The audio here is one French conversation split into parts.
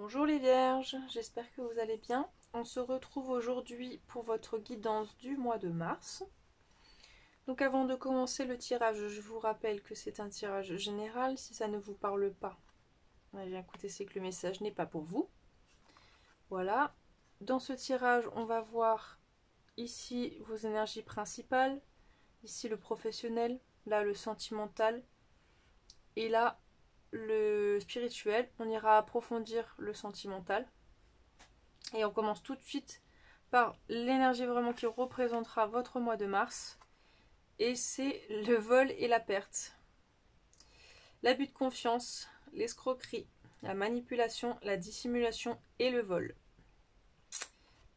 Bonjour les vierges, j'espère que vous allez bien. On se retrouve aujourd'hui pour votre guidance du mois de mars. Donc avant de commencer le tirage, je vous rappelle que c'est un tirage général. Si ça ne vous parle pas, eh bien écoutez, c'est que le message n'est pas pour vous. Voilà. Dans ce tirage, on va voir ici vos énergies principales, ici le professionnel, là le sentimental, et là le spirituel. On ira approfondir le sentimental. Et on commence tout de suite par l'énergie vraiment qui représentera votre mois de mars. Et c'est le vol et la perte. L'abus de confiance, l'escroquerie, la manipulation, la dissimulation et le vol.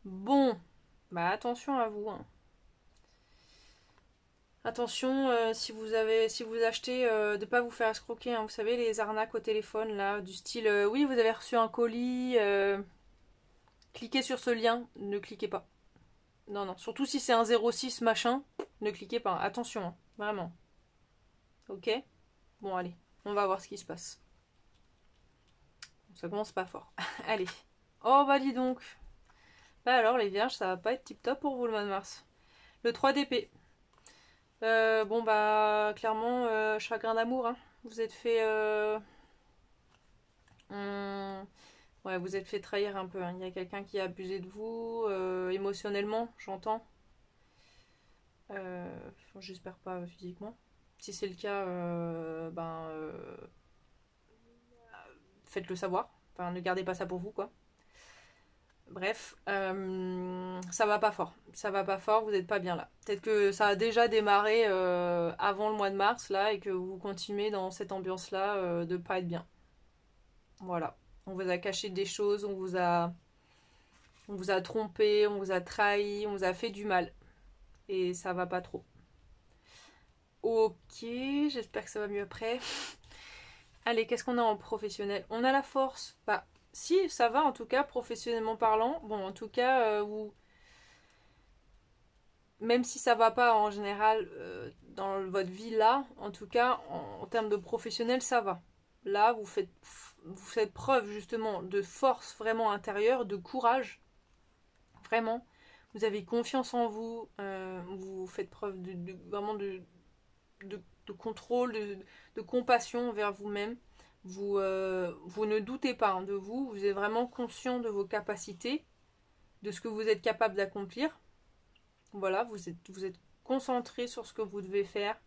Bon, bah attention à vous. Hein. Attention si vous achetez, de ne pas vous faire escroquer. Hein. Vous savez, les arnaques au téléphone, là, du style oui, vous avez reçu un colis, cliquez sur ce lien, ne cliquez pas. Non, non, surtout si c'est un 06 machin, ne cliquez pas. Attention, hein. Vraiment. Ok? Bon, allez, on va voir ce qui se passe. Ça commence pas fort. Allez. Oh, bah dis donc. Bah alors, les vierges, ça va pas être tip top pour vous le mois de mars. Le 3 d'épée. Bon, bah, clairement, chagrin d'amour. Hein. Vous êtes fait. Ouais, vous êtes fait trahir un peu. Hein. Il y a quelqu'un qui a abusé de vous, émotionnellement, j'entends. J'espère pas physiquement. Si c'est le cas, faites-le savoir. Enfin, ne gardez pas ça pour vous, quoi. Bref, ça va pas fort. Ça va pas fort, vous n'êtes pas bien là. Peut-être que ça a déjà démarré avant le mois de mars, là, et que vous continuez dans cette ambiance-là de pas être bien. Voilà. On vous a caché des choses, on vous a trompé, on vous a trahi, on vous a fait du mal. Et ça va pas trop. Ok, j'espère que ça va mieux après. Allez, qu'est-ce qu'on a en professionnel? On a la force. Bah, si, ça va en tout cas, professionnellement parlant. Bon, en tout cas, même si ça va pas en général dans votre vie là, en tout cas, en termes de professionnel, ça va. Là, vous faites preuve justement de force vraiment intérieure, de courage. Vraiment. Vous avez confiance en vous. Vous faites preuve vraiment de contrôle, de compassion envers vous-même. Vous ne doutez pas hein, de vous, vous êtes vraiment conscient de vos capacités, de ce que vous êtes capable d'accomplir. Voilà, vous êtes concentré sur ce que vous devez faire.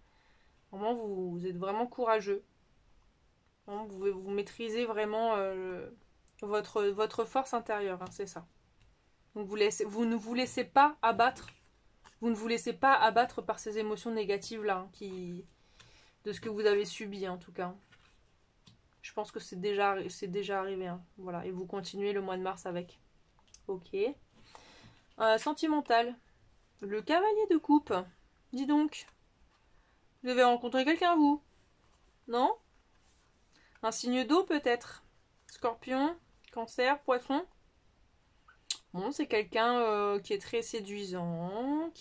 Vraiment, vous êtes vraiment courageux. Vraiment, vous maîtrisez vraiment votre force intérieure, hein, c'est ça. Donc vous ne vous laissez pas abattre. Vous ne vous laissez pas abattre par ces émotions négatives-là, hein, de ce que vous avez subi en tout cas. Je pense que c'est déjà arrivé. Hein. Voilà. Et vous continuez le mois de mars avec. Ok. Sentimental. Le cavalier de coupe. Dis donc. Vous avez rencontré quelqu'un, vous? Non? Un signe d'eau, peut-être? Scorpion? Cancer? Poisson? Bon, c'est quelqu'un qui est très séduisant,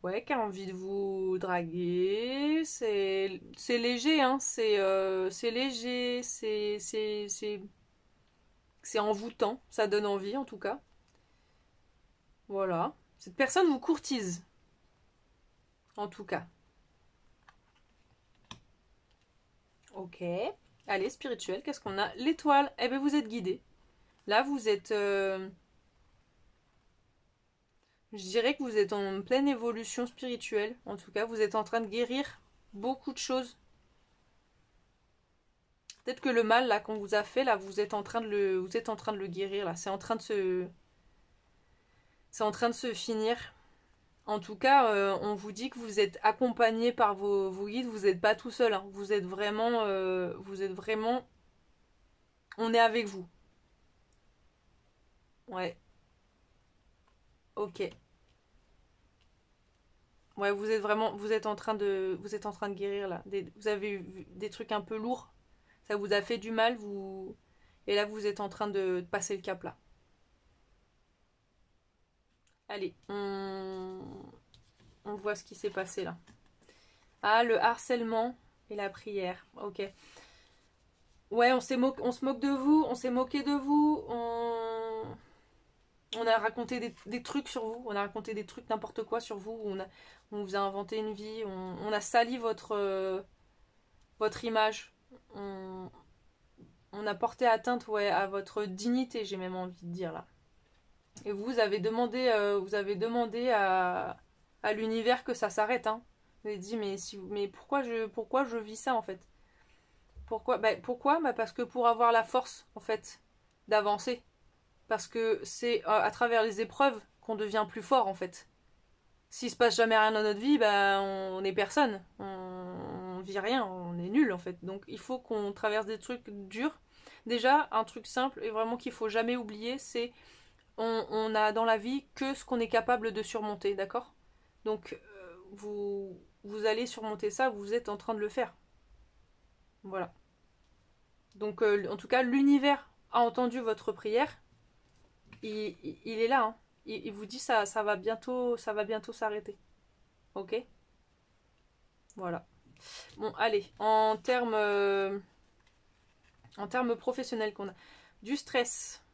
ouais, qui a envie de vous draguer. C'est léger, hein. C'est léger, c'est envoûtant, ça donne envie en tout cas. Voilà. Cette personne vous courtise, en tout cas. Ok. Allez, spirituel, qu'est-ce qu'on a? L'étoile. Eh bien, vous êtes guidé. Là, vous êtes... je dirais que vous êtes en pleine évolution spirituelle. En tout cas, vous êtes en train de guérir beaucoup de choses. Peut-être que le mal là qu'on vous a fait là, vous êtes en train de le guérir là. C'est en train de se finir. En tout cas, on vous dit que vous êtes accompagné par vos guides. Vous n'êtes pas tout seul. Hein. Vous êtes vraiment. On est avec vous. Ouais. Ok. Ouais, vous êtes en train de guérir là. Vous avez eu des trucs un peu lourds. Ça vous a fait du mal. Et là, vous êtes en train de passer le cap là. Allez, on voit ce qui s'est passé là. Ah, le harcèlement et la prière. Ok. Ouais, on se moque de vous, on s'est moqué de vous, on a raconté des trucs sur vous, on a raconté des trucs n'importe quoi sur vous, on vous a inventé une vie, on a sali votre image, on, on a porté atteinte, ouais, à votre dignité, j'ai même envie de dire là. Et vous avez demandé à l'univers que ça s'arrête, hein. Vous avez dit, mais pourquoi je vis ça en fait? Pourquoi parce que pour avoir la force, en fait, d'avancer. Parce que c'est à travers les épreuves qu'on devient plus fort, en fait. S'il se passe jamais rien dans notre vie, bah, on est personne. On vit rien, on est nul, en fait. Donc il faut qu'on traverse des trucs durs. Déjà, un truc simple et vraiment qu'il faut jamais oublier, c'est on a dans la vie que ce qu'on est capable de surmonter, d'accord? Donc vous allez surmonter ça, vous êtes en train de le faire. Voilà. Donc, en tout cas, l'univers a entendu votre prière. Il est là. Hein. Il vous dit ça va bientôt s'arrêter. Ok. Voilà. Bon, allez. En termes professionnels qu'on a, du stress.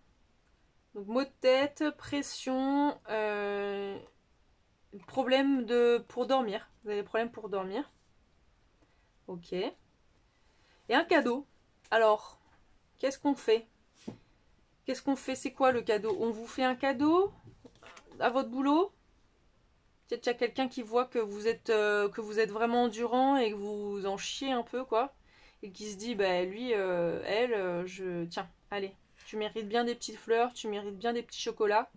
Donc, maux de tête, pression, problème pour dormir. Vous avez des problèmes pour dormir. Ok. Et un cadeau. Alors, qu'est-ce qu'on fait? Qu'est-ce qu'on fait? C'est quoi le cadeau? On vous fait un cadeau à votre boulot? Peut-être qu'il y a quelqu'un qui voit que vous êtes vraiment endurant et que vous en chiez un peu, quoi. Et qui se dit, bah lui, elle, tiens, allez, tu mérites bien des petites fleurs, tu mérites bien des petits chocolats.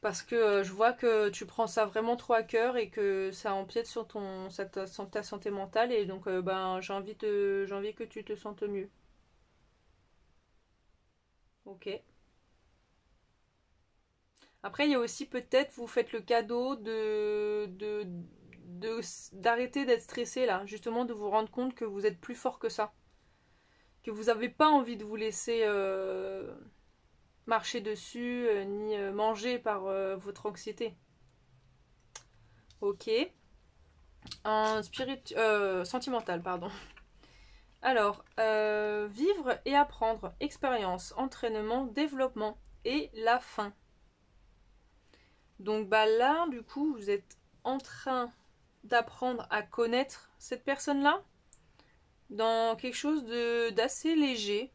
Parce que je vois que tu prends ça vraiment trop à cœur et que ça empiète sur ta santé mentale. Et donc, ben, j'ai envie que tu te sentes mieux. Ok. Après, il y a aussi peut-être, vous faites le cadeau d'arrêter d'être stressé là, justement de vous rendre compte que vous êtes plus fort que ça, que vous n'avez pas envie de vous laisser marcher dessus, ni manger par votre anxiété. Ok. Sentimental, pardon. Alors, vivre et apprendre, expérience, entraînement, développement et la fin. Donc bah là, du coup, vous êtes en train d'apprendre à connaître cette personne-là dans quelque chose de d'assez léger.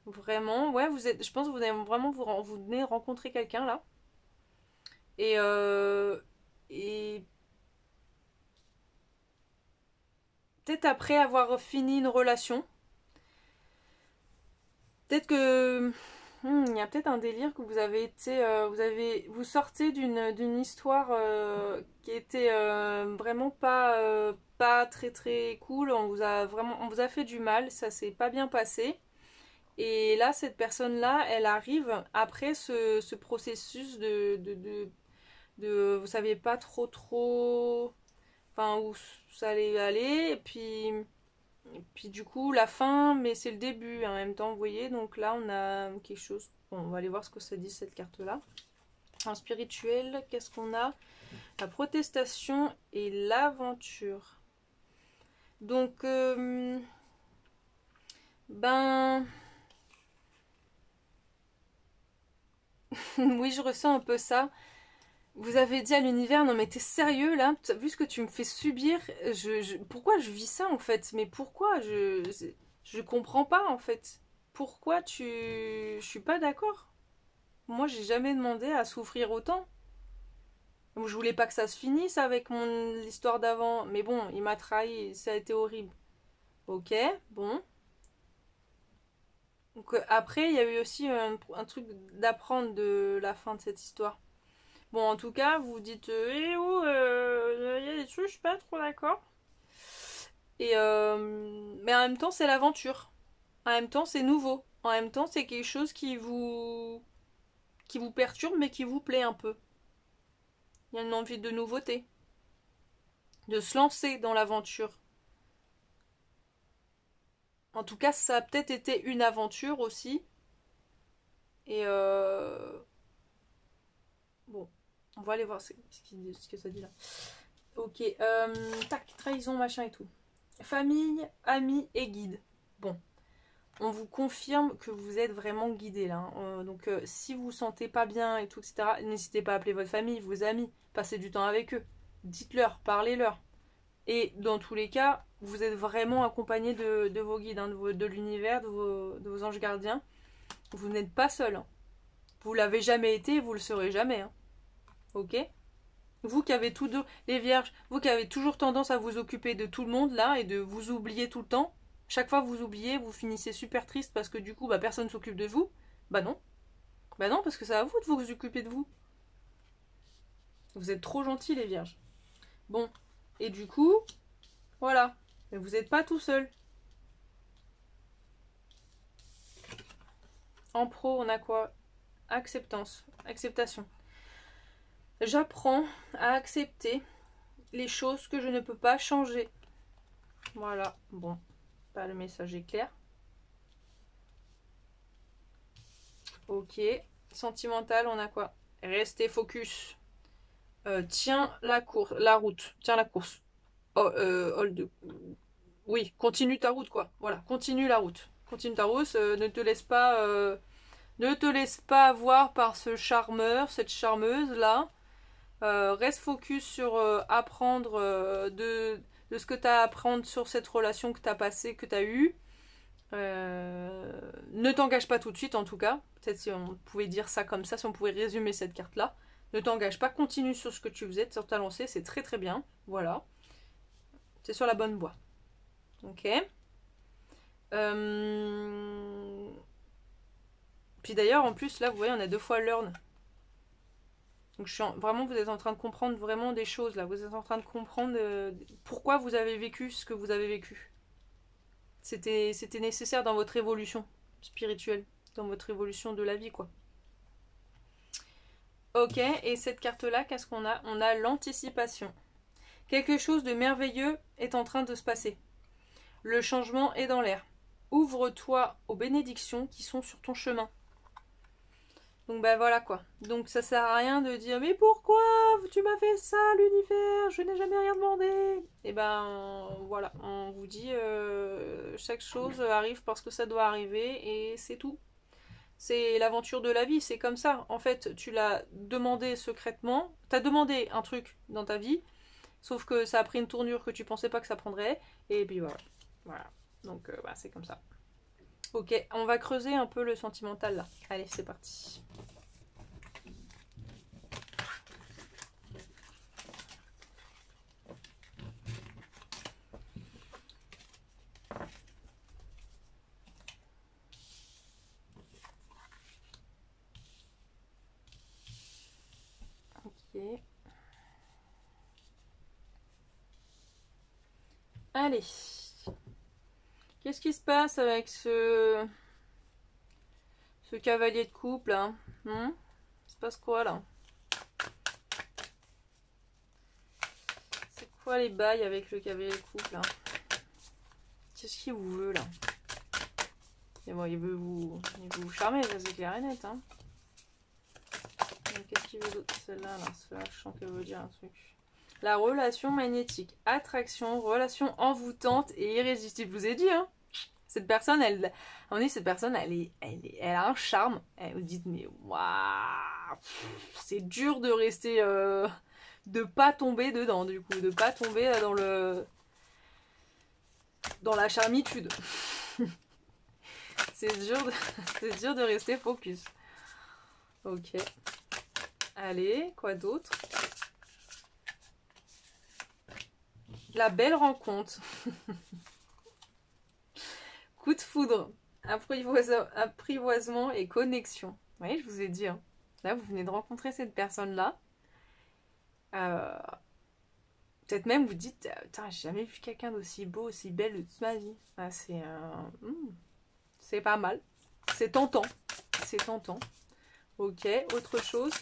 Vraiment, ouais, je pense que vous allez vraiment vous venez rencontrer quelqu'un là. Et, euh, et peut-être après avoir fini une relation, peut-être que il y a peut-être un délire que vous avez été, vous sortez d'une histoire qui était vraiment pas très très cool. On vous a fait du mal, ça s'est pas bien passé. Et là, cette personne-là, elle arrive après ce processus vous saviez pas trop, enfin où ça allait aller. Et puis du coup, la fin, mais c'est le début en même temps, vous voyez. Donc là, on a quelque chose. Bon, on va aller voir ce que ça dit cette carte-là. En spirituel, qu'est-ce qu'on a? La protestation et l'aventure. Donc, ben, oui, je ressens un peu ça. Vous avez dit à l'univers, non mais t'es sérieux là? Vu ce que tu me fais subir, pourquoi je vis ça en fait? Mais pourquoi je comprends pas en fait. Pourquoi tu... Je suis pas d'accord. Moi j'ai jamais demandé à souffrir autant. Je voulais pas que ça se finisse avec l'histoire d'avant. Mais bon, il m'a trahi, ça a été horrible. Ok, bon. Donc après, il y a eu aussi un truc d'apprendre de la fin de cette histoire. Bon, en tout cas, vous dites, eh oh, il y a des trucs, je suis pas trop d'accord. Mais en même temps, c'est l'aventure. En même temps, c'est nouveau. En même temps, c'est quelque chose qui vous perturbe, mais qui vous plaît un peu. Il y a une envie de nouveauté, de se lancer dans l'aventure. En tout cas, ça a peut-être été une aventure aussi. Et bon, on va aller voir ce que ça dit là. Ok, tac, trahison, machin et tout. famille, amis et guides. Bon, on vous confirme que vous êtes vraiment guidé là. Donc si vous vous sentez pas bien et tout, etc., n'hésitez pas à appeler votre famille, vos amis, passez du temps avec eux. Dites-leur, parlez-leur. Et dans tous les cas, vous êtes vraiment accompagné de vos guides, hein, de l'univers, de vos anges gardiens. Vous n'êtes pas seul. Hein. Vous l'avez jamais été, vous le serez jamais. Hein. Ok? Vous qui avez tous deux, les vierges, vous qui avez toujours tendance à vous occuper de tout le monde là et de vous oublier tout le temps. Chaque fois que vous oubliez, vous finissez super triste parce que du coup, bah, personne s'occupe de vous. Bah non. Bah non, parce que c'est à vous de vous occuper de vous. Vous êtes trop gentils les vierges. Bon. Et du coup, voilà. Mais vous n'êtes pas tout seul. En pro, on a quoi? Acceptance. Acceptation. J'apprends à accepter les choses que je ne peux pas changer. Voilà. Bon. Pas le message est clair. Ok. Sentimental, on a quoi? Restez focus. Tiens la course, la route. Tiens la course. Oh, hold. Oui, continue ta route quoi. Voilà, continue la route. Continue ta route. Ne te laisse pas avoir par ce charmeur, cette charmeuse là. Reste focus sur apprendre de ce que tu as à apprendre sur cette relation que tu as passée, que tu as eue. Ne t'engage pas tout de suite en tout cas. Peut-être si on pouvait dire ça comme ça, si on pouvait résumer cette carte là. Ne t'engage pas, continue sur ce que tu faisais, sur ta lancée, c'est très très bien. Voilà. C'est sur la bonne voie. Ok. Puis d'ailleurs, en plus, là, vous voyez, on a 2 fois learn. Donc vraiment, vous êtes en train de comprendre vraiment des choses là. Vous êtes en train de comprendre pourquoi vous avez vécu ce que vous avez vécu. C'était nécessaire dans votre évolution spirituelle, dans votre évolution de la vie, quoi. Ok, et cette carte-là, qu'est-ce qu'on a? On a l'anticipation. Quelque chose de merveilleux est en train de se passer. Le changement est dans l'air. Ouvre-toi aux bénédictions qui sont sur ton chemin. Donc bah voilà quoi. Donc ça sert à rien de dire mais pourquoi tu m'as fait ça l'univers, je n'ai jamais rien demandé. Et ben voilà, on vous dit chaque chose arrive parce que ça doit arriver et c'est tout. C'est l'aventure de la vie, c'est comme ça. En fait, tu l'as demandé secrètement, t'as demandé un truc dans ta vie, sauf que ça a pris une tournure que tu pensais pas que ça prendrait, et puis voilà. Voilà. Donc bah, c'est comme ça. Ok, on va creuser un peu le sentimental là. Allez, c'est parti. Ok. Allez. Qu'est-ce qui se passe avec ce cavalier de couple là? Il se passe quoi là? C'est quoi les bails avec le cavalier de couple là? Qu'est-ce qu'il vous veut là? Et bon, il veut vous charmer, ça c'est clair et net. Hein. Qu'est-ce qu'il veut d'autre? Celle-là, là, celle-là, je sens qu'elle veut dire un truc. La relation magnétique, attraction, relation envoûtante et irrésistible. Je vous ai dit, hein. Cette personne, cette personne, elle a un charme. Elle vous dit, mais waouh, c'est dur de rester, de pas tomber dedans, du coup, de pas tomber dans la charmitude. c'est dur de rester focus. Ok. Allez, quoi d'autre? La belle rencontre. Coup de foudre. Apprivoisement et connexion. Oui, je vous ai dit. Hein. Là, vous venez de rencontrer cette personne-là. Peut-être même vous dites, putain, j'ai jamais vu quelqu'un d'aussi beau, aussi belle de toute ma vie. Ah, c'est pas mal. C'est tentant. C'est tentant. Ok, autre chose.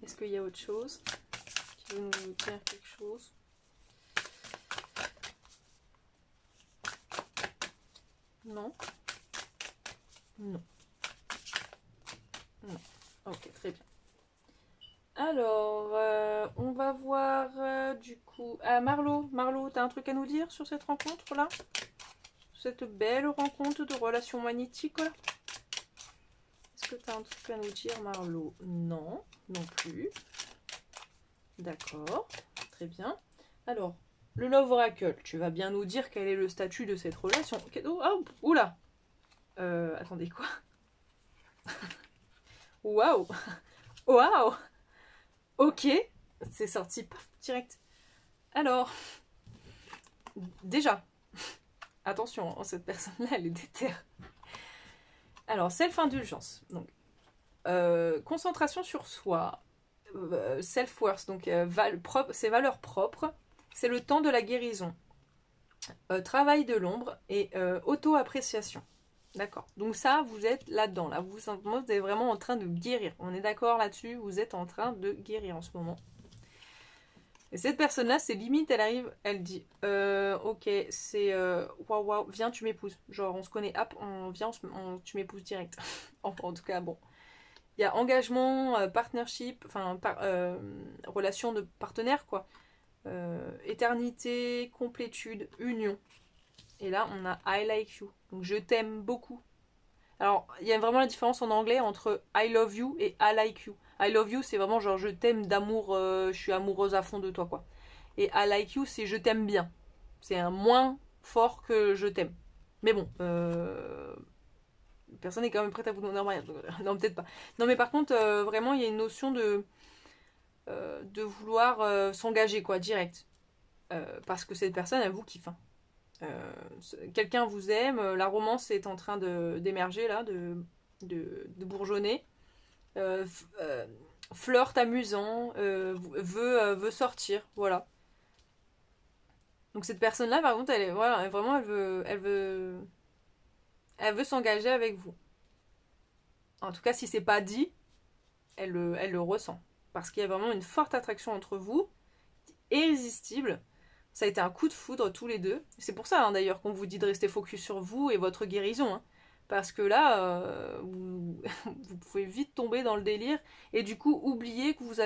Est-ce qu'il y a autre chose qui veut nous dire quelque chose? Non. Non. Non. Ok, très bien. Alors, on va voir du coup... Ah, Marlo, t'as un truc à nous dire sur cette rencontre-là? Cette belle rencontre de relations magnétiques, là? Est-ce que t'as un truc à nous dire, Marlo? Non, non plus. D'accord, très bien. Alors, le Love Oracle, tu vas bien nous dire quel est le statut de cette relation. Oh, ah, oula! Attendez, quoi? Waouh! Waouh! Ok, c'est sorti, paf, direct. Alors, déjà, attention, cette personne-là, elle est déterre. Alors, self-indulgence. Donc, concentration sur soi. Self-worth, donc ses valeurs propres. C'est le temps de la guérison. Travail de l'ombre et auto-appréciation. D'accord. Donc ça, vous êtes là-dedans. Là. Vous êtes vraiment en train de guérir. On est d'accord là-dessus. Vous êtes en train de guérir en ce moment. Et cette personne-là, c'est limite, elle arrive, elle dit ok, c'est waouh, viens, tu m'épouses. Genre, on se connaît, hop, on vient, tu m'épouses direct. Enfin, en tout cas, bon. Il y a engagement, partnership, enfin, relation de partenaire, quoi. Éternité, complétude, union. Et là, on a I like you. Donc, je t'aime beaucoup. Alors, il y a vraiment la différence en anglais entre I love you et I like you. I love you, c'est vraiment genre je t'aime d'amour, je suis amoureuse à fond de toi, quoi. Et I like you, c'est je t'aime bien. C'est un moins fort que je t'aime. Mais bon, personne n'est quand même prête à vous demander en mariage. Non, peut-être pas. Non, mais par contre, vraiment, il y a une notion de vouloir s'engager, quoi, direct. Parce que cette personne, elle vous kiffe. Hein. Quelqu'un vous aime, la romance est en train d'émerger, là, de bourgeonner. Flirt amusant, veut sortir, voilà. Donc cette personne-là, par contre, elle est, voilà, vraiment, elle veut s'engager avec vous. En tout cas, si c'est pas dit, elle le ressent. Parce qu'il y a vraiment une forte attraction entre vous, irrésistible. Ça a été un coup de foudre tous les deux. C'est pour ça, hein, d'ailleurs, qu'on vous dit de rester focus sur vous et votre guérison. Hein. Parce que là, vous pouvez vite tomber dans le délire et du coup oublier que vous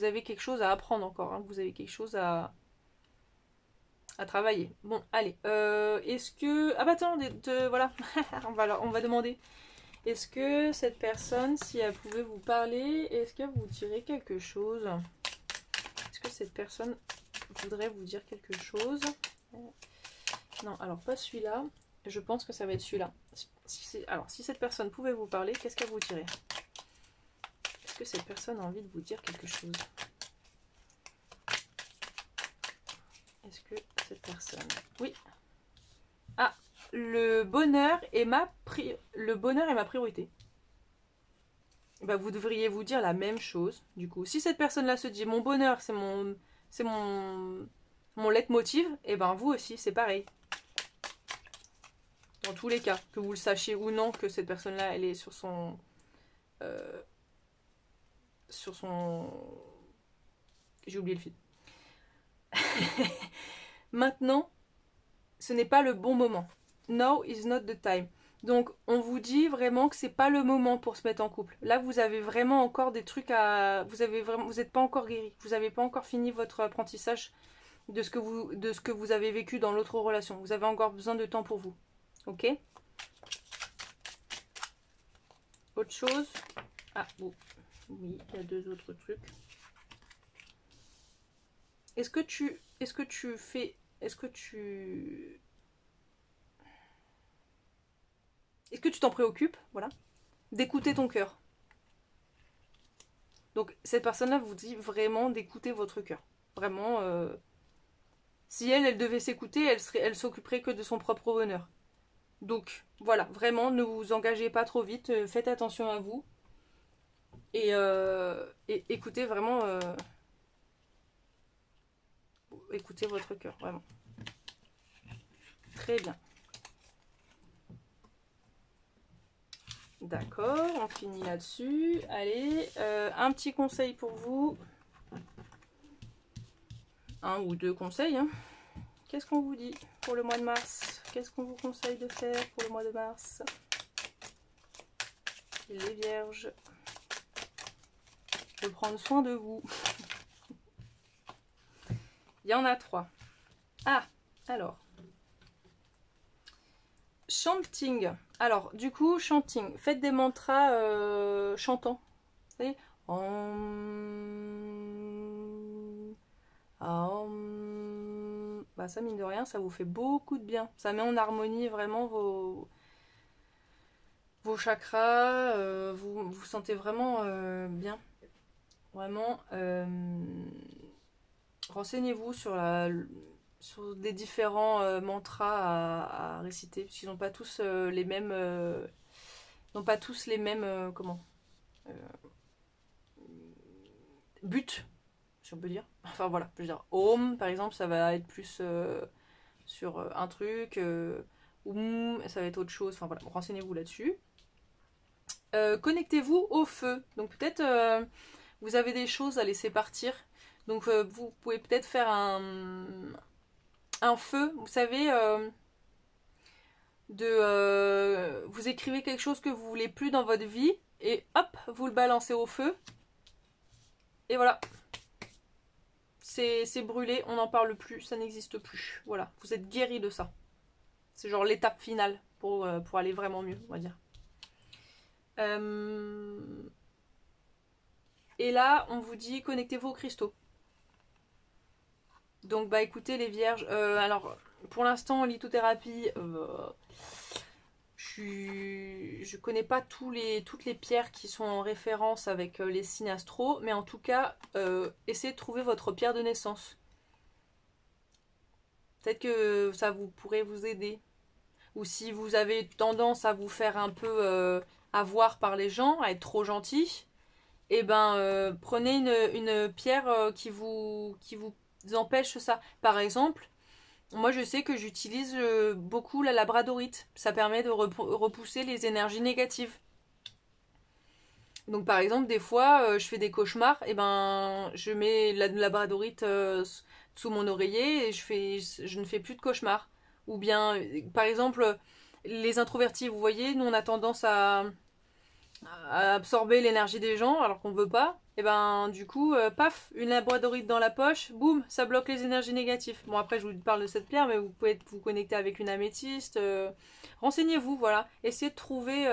avez quelque chose à apprendre encore. Hein, que vous avez quelque chose à travailler. Bon, allez. Est-ce que... Ah bah attends, voilà. on va demander. Est-ce que cette personne, si elle pouvait vous parler, est-ce qu'elle vous dirait quelque chose? Est-ce que cette personne voudrait vous dire quelque chose? Non, alors pas celui-là. Je pense que ça va être celui-là. Alors, si cette personne pouvait vous parler, qu'est-ce qu'elle vous dirait? Est-ce que cette personne a envie de vous dire quelque chose? Est-ce que cette personne... Oui. Ah, le bonheur est ma priorité. Bah, vous devriez vous dire la même chose, du coup. Si cette personne-là se dit, mon bonheur, c'est mon leitmotiv, et ben vous aussi, c'est pareil. Dans tous les cas, que vous le sachiez ou non, que cette personne-là, elle est sur son... J'ai oublié le fil. Maintenant, ce n'est pas le bon moment. Now is not the time. Donc, on vous dit vraiment que c'est pas le moment pour se mettre en couple. Là, vous avez vraiment encore des trucs à... Vous n'êtes pas encore guéri. Vous n'avez pas encore fini votre apprentissage de ce que vous avez vécu dans l'autre relation. Vous avez encore besoin de temps pour vous. Ok? Autre chose? Ah, bon. Oui, il y a deux autres trucs. Est-ce que tu t'en préoccupes, voilà, d'écouter ton cœur? Donc cette personne-là vous dit vraiment d'écouter votre cœur. Vraiment, si elle devait s'écouter, elle s'occuperait que de son propre bonheur. Donc voilà, vraiment, ne vous engagez pas trop vite, faites attention à vous et écoutez vraiment, écoutez votre cœur, vraiment. Très bien. D'accord, on finit là-dessus. Allez, un petit conseil pour vous. Un ou deux conseils. Hein. Qu'est-ce qu'on vous dit pour le mois de mars? Qu'est-ce qu'on vous conseille de faire pour le mois de mars? Les vierges. de prendre soin de vous. Il y en a 3. Ah, alors. Chanting. Alors, du coup, chanting. Faites des mantras chantants. Vous voyez, bah ça, mine de rien, ça vous fait beaucoup de bien. Ça met en harmonie vraiment vos chakras. Vous vous sentez vraiment bien. Vraiment, renseignez-vous sur des différents mantras à réciter, parce qu'ils n'ont pas tous les mêmes... n'ont pas tous les mêmes... comment euh, buts, si on peut dire. Enfin voilà, je veux dire, Om, par exemple, ça va être plus sur un truc, ça va être autre chose. Enfin voilà, renseignez-vous là-dessus. Connectez-vous au feu. Donc peut-être vous avez des choses à laisser partir. Donc vous pouvez peut-être faire un feu, vous savez, vous écrivez quelque chose que vous voulez plus dans votre vie et hop, vous le balancez au feu. Et voilà. C'est brûlé, on n'en parle plus, ça n'existe plus. Voilà, vous êtes guéri de ça. C'est genre l'étape finale pour aller vraiment mieux, on va dire. Et là, on vous dit connectez-vous aux cristaux. Donc bah écoutez les vierges, alors pour l'instant en lithothérapie, je connais pas toutes les pierres qui sont en référence avec les signes astro, mais en tout cas, essayez de trouver votre pierre de naissance. Peut-être que ça vous pourrait vous aider. Ou si vous avez tendance à vous faire un peu avoir par les gens, à être trop gentil, et ben prenez une pierre qui vous empêche ça. Par exemple, moi je sais que j'utilise beaucoup la labradorite. Ça permet de repousser les énergies négatives. Donc par exemple, des fois, je fais des cauchemars, et ben je mets la labradorite sous mon oreiller et je ne fais plus de cauchemars. Ou bien, par exemple, les introvertis, vous voyez, nous on a tendance à absorber l'énergie des gens alors qu'on veut pas. Et ben du coup, paf, une labradorite dans la poche, boum, ça bloque les énergies négatives. Bon après je vous parle de cette pierre, mais vous pouvez vous connecter avec une améthyste. Renseignez-vous, voilà. Essayez de trouver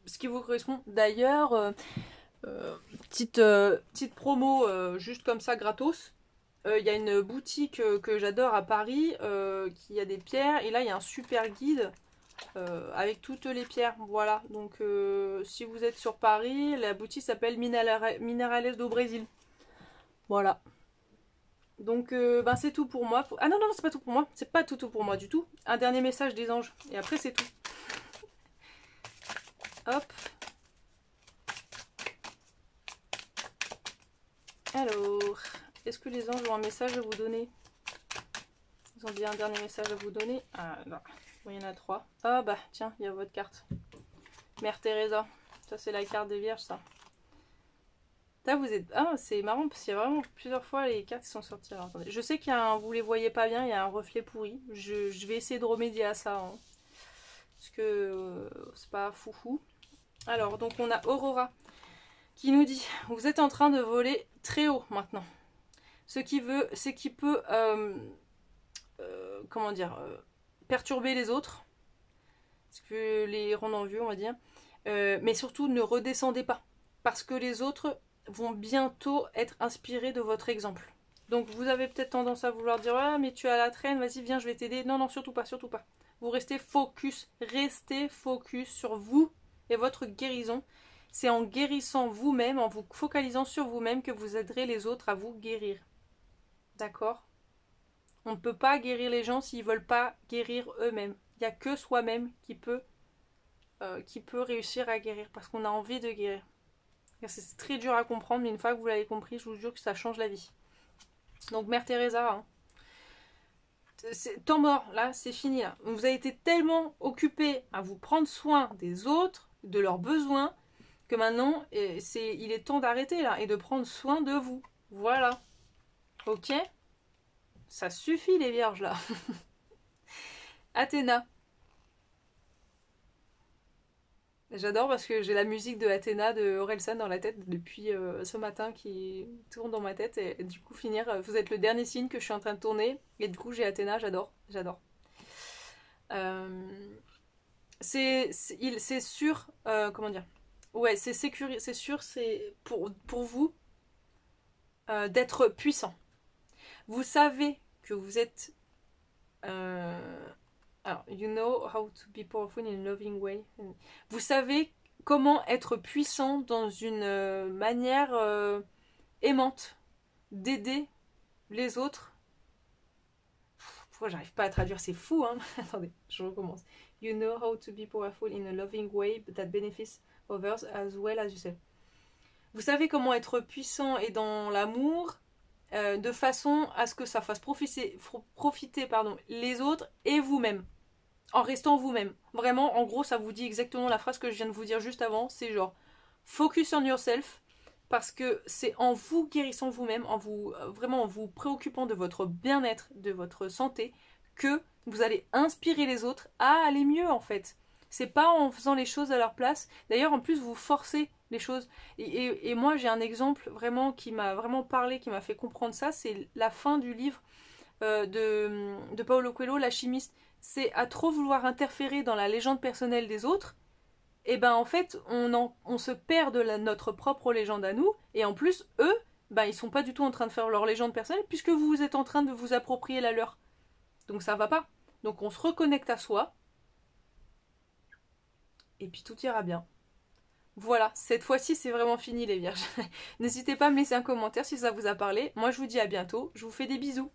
ce qui vous correspond. D'ailleurs, petite promo juste comme ça gratos. Il y a une boutique que j'adore à Paris qui a des pierres et là il y a un super guide avec toutes les pierres. Voilà, donc si vous êtes sur Paris, la boutique s'appelle Minerales do Brésil. Voilà. Donc ben c'est tout pour moi. Ah non, non, c'est pas tout pour moi. C'est pas tout pour moi du tout. Un dernier message des anges. Et après c'est tout. Hop. Alors, est-ce que les anges ont un message à vous donner? Ils ont bien un dernier message à vous donner. Ah non, bon, il y en a 3. Ah bah tiens, il y a votre carte. Mère Teresa. Ça c'est la carte des vierges ça. Là vous êtes... Ah c'est marrant parce qu'il y a vraiment plusieurs fois les cartes qui sont sorties. Alors, attendez. Je sais qu'il y a un... Vous les voyez pas bien, il y a un reflet pourri. Je vais essayer de remédier à ça. Hein. Parce que c'est pas foufou. Alors donc on a Aurora qui nous dit: vous êtes en train de voler très haut maintenant. Ce qui peut comment dire perturber les autres, ce que les rendre envieux on va dire, mais surtout ne redescendez pas parce que les autres vont bientôt être inspirés de votre exemple. Donc vous avez peut-être tendance à vouloir dire ah mais tu as la traîne, vas-y viens je vais t'aider. Non non surtout pas, surtout pas. Vous restez focus sur vous et votre guérison. C'est en guérissant vous-même, en vous focalisant sur vous-même que vous aiderez les autres à vous guérir. D'accord? On ne peut pas guérir les gens s'ils ne veulent pas guérir eux-mêmes. Il n'y a que soi-même qui peut réussir à guérir parce qu'on a envie de guérir. C'est très dur à comprendre, mais une fois que vous l'avez compris, je vous jure que ça change la vie. Donc Mère Teresa, hein, temps mort, là, c'est fini. Là. Vous avez été tellement occupé à vous prendre soin des autres, de leurs besoins, que maintenant, il est temps d'arrêter là et de prendre soin de vous. Voilà. Ok? Ça suffit les vierges là. Athéna. J'adore parce que j'ai la musique de Athéna de Orelsan dans la tête depuis ce matin qui tourne dans ma tête. Et du coup, finir, vous êtes le dernier signe que je suis en train de tourner. Et du coup, j'ai Athéna, j'adore. J'adore. Euh, c'est sûr, comment dire? Ouais, c'est sûr, c'est pour vous d'être puissant. Vous savez que vous êtes. Alors, you know how to be powerful in a loving way. Vous savez comment être puissant dans une manière aimante d'aider les autres. Pourquoi j'arrive pas à traduire? C'est fou, hein. Attendez, je recommence. You know how to be powerful in a loving way that benefits others as well as yourself. Vous savez comment être puissant et dans l'amour de façon à ce que ça fasse profiter les autres et vous-même. En restant vous-même. Vraiment, en gros, ça vous dit exactement la phrase que je viens de vous dire juste avant. C'est genre, focus on yourself. Parce que c'est en vous guérissant vous-même, en vous vraiment en vous préoccupant de votre bien-être, de votre santé, que vous allez inspirer les autres à aller mieux en fait. C'est pas en faisant les choses à leur place. D'ailleurs, en plus, vous forcez les choses. Et moi, j'ai un exemple vraiment qui m'a vraiment parlé, qui m'a fait comprendre ça. C'est la fin du livre de Paulo Coelho, L'Alchimiste. C'est à trop vouloir interférer dans la légende personnelle des autres. Et ben en fait, on se perd de notre propre légende à nous. Et en plus, eux, ben ils sont pas du tout en train de faire leur légende personnelle puisque vous êtes en train de vous approprier la leur. Donc ça va pas. Donc on se reconnecte à soi. Et puis tout ira bien. Voilà, cette fois-ci c'est vraiment fini les vierges. N'hésitez pas à me laisser un commentaire si ça vous a parlé. Moi je vous dis à bientôt. Je vous fais des bisous.